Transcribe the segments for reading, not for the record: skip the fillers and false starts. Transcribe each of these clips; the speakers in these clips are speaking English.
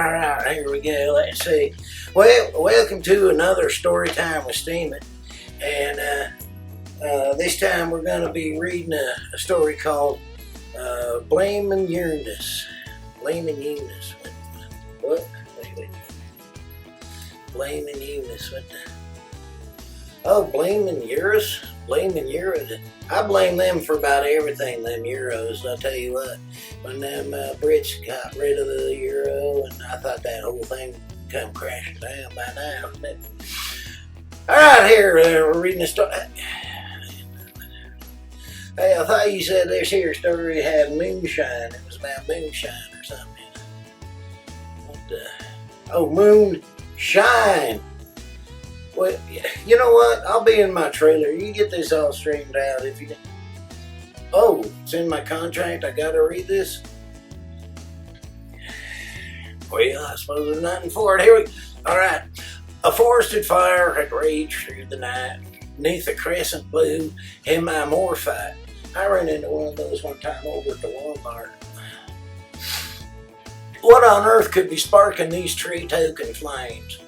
All right, here we go. Let's see. Well, welcome to another story time with Steemit, and this time we're going to be reading a story called "Blaming Eurus." Blaming Eurus. What? Wait. Blaming Eurus. What the? Oh, blaming Eurus. Blaming Eurus. I blame them for about everything, them Euros. I'll tell you what, when them Brits got rid of the Euro, and I thought that whole thing would come crashing down by now. All right, here, we're reading a story. Hey, I thought you said this here story had moonshine. It was about moonshine or something. What the? Oh, moonshine. Well, you know what? I'll be in my trailer. You get this all straightened out if you... Oh, it's in my contract. I gotta read this? Well, I suppose there's nothing for it. Here we... All right. A forested fire had raged through the night. Neath a crescent blue hemimorphite. I ran into one of those one time over at the Walmart. What on earth could be sparking these tree-token flames?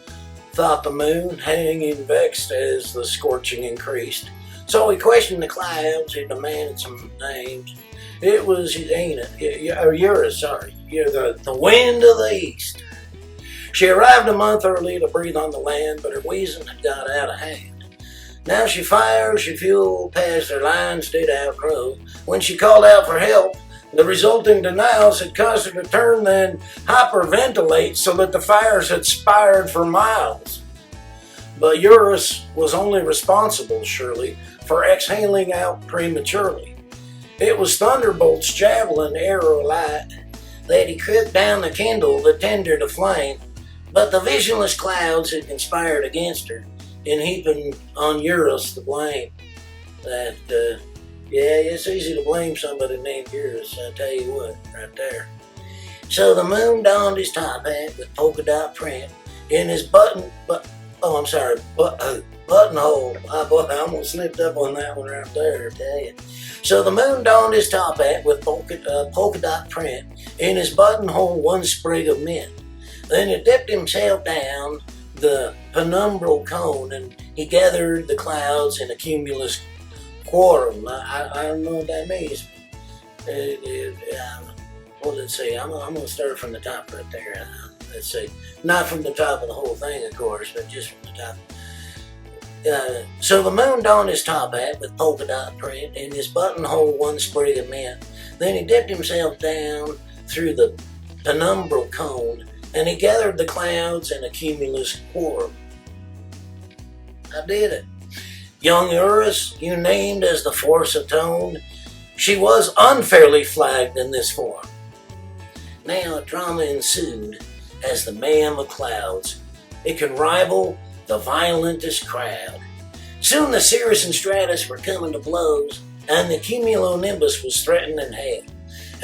Thought the moon, hanging vexed as the scorching increased. So he questioned the clouds, he demanded some names. It was Eurus, sorry. You're the wind of the east. She arrived a month early to breathe on the land, but her wheezing had got out of hand. Now she fires, she fueled past her lines did outgrow. When she called out for help, the resulting denials had caused her to turn then hyperventilate so that the fires had spired for miles. But Eurus was only responsible, surely, for exhaling out prematurely. It was Thunderbolt's javelin arrow light that he crept down the kindle that tended a flame, but the visionless clouds had conspired against her in heaping on Eurus the blame. Yeah, it's easy to blame somebody named Eurus, I tell you what, right there. So the moon donned his top hat with polka dot print in his buttonhole. I almost slipped up on that one right there, I tell you. So the moon donned his top hat with polka dot print in his buttonhole one sprig of mint. Then he dipped himself down the penumbral cone and he gathered the clouds in a cumulus quorum. I don't know what that means. Well, let's see. I'm going to start from the top right there. Let's see. Not from the top of the whole thing, of course, but just from the top. So the moon donned his top hat with polka dot print in his buttonhole one sprig of mint. Then he dipped himself down through the penumbral cone and he gathered the clouds in a cumulus quorum. I did it. Young Eurus, you named as the force atoned, she was unfairly flagged in this form. Now a drama ensued as the man of clouds. It can rival the violentest crowd. Soon the Cirrus and Stratus were coming to blows, and the cumulonimbus was threatening hell.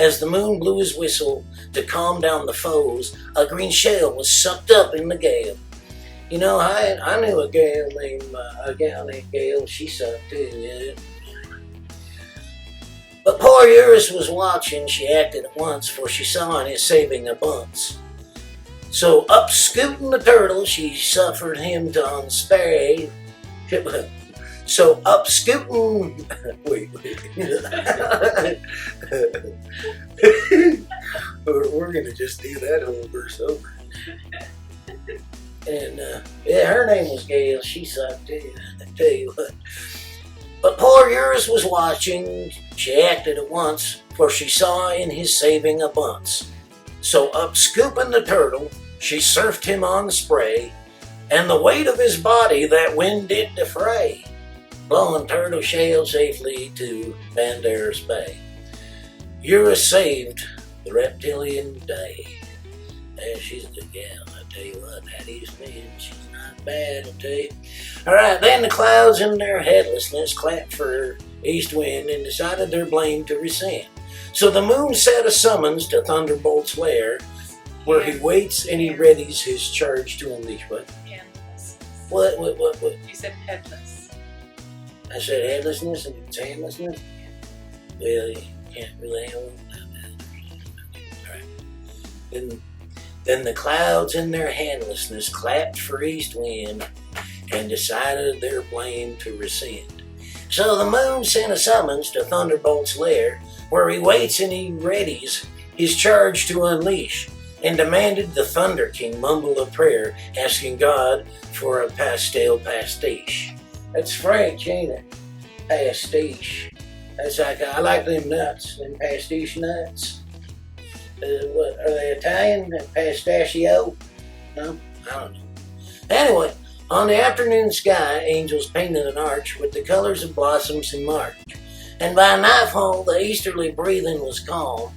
As the moon blew his whistle to calm down the foes, a green shell was sucked up in the gale. You know, I knew a gal named Gail. She sucked too, yeah. But poor Eurus was watching. She acted at once, for she saw in his saving a bunce. So up scooting the turtle, she suffered him to unspare. So up scooting. Wait. We're gonna just do that whole verse over. And yeah, her name was Gail. She sucked too, I tell you what. But poor Eurus was watching. She acted at once, for she saw in his saving a bunce. So up scooping the turtle, she surfed him on the spray, and the weight of his body that wind did defray, blowing turtle shell safely to Banderas Bay. Eurus saved the reptilian day. Yeah, she's a good gal, I tell you what, that East Wind, she's not bad, I tell you. Alright, then the clouds in their headlessness clapped for East Wind and decided their blame to rescind. So the moon set a summons to Thunderbolt's lair, where he waits and he readies his charge to unleash what? Handless. What? You said headless. I said headlessness and it's handlessness? Well, you can't really handle that. Alright. Then the clouds in their handlessness clapped for east wind and decided their blame to rescind. So the moon sent a summons to Thunderbolt's lair, where he waits and he readies his charge to unleash, and demanded the Thunder King mumble a prayer, asking God for a pastel pastiche. That's French, ain't it? Pastiche. That's like, I like them nuts, them pastiche nuts. What, are they Italian? Pistachio? No? I don't know. Anyway, on the afternoon sky, angels painted an arch with the colors of blossoms in March. And by nightfall, the easterly breathing was calm.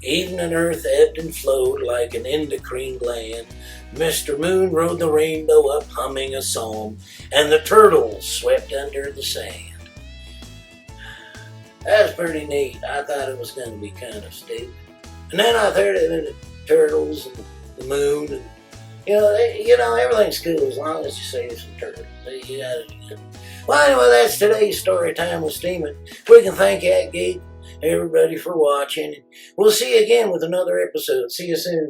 Even and earth ebbed and flowed like an endocrine gland. Mr. Moon rode the rainbow up humming a psalm, and the turtles swept under the sand. That was pretty neat. I thought it was going to be kind of stupid. And then I heard of the turtles and the moon. And, everything's cool as long as you save some turtles. You gotta do it. Well, anyway, that's today's story time with Steemit. We can thank Gate, everybody for watching. We'll see you again with another episode. See you soon.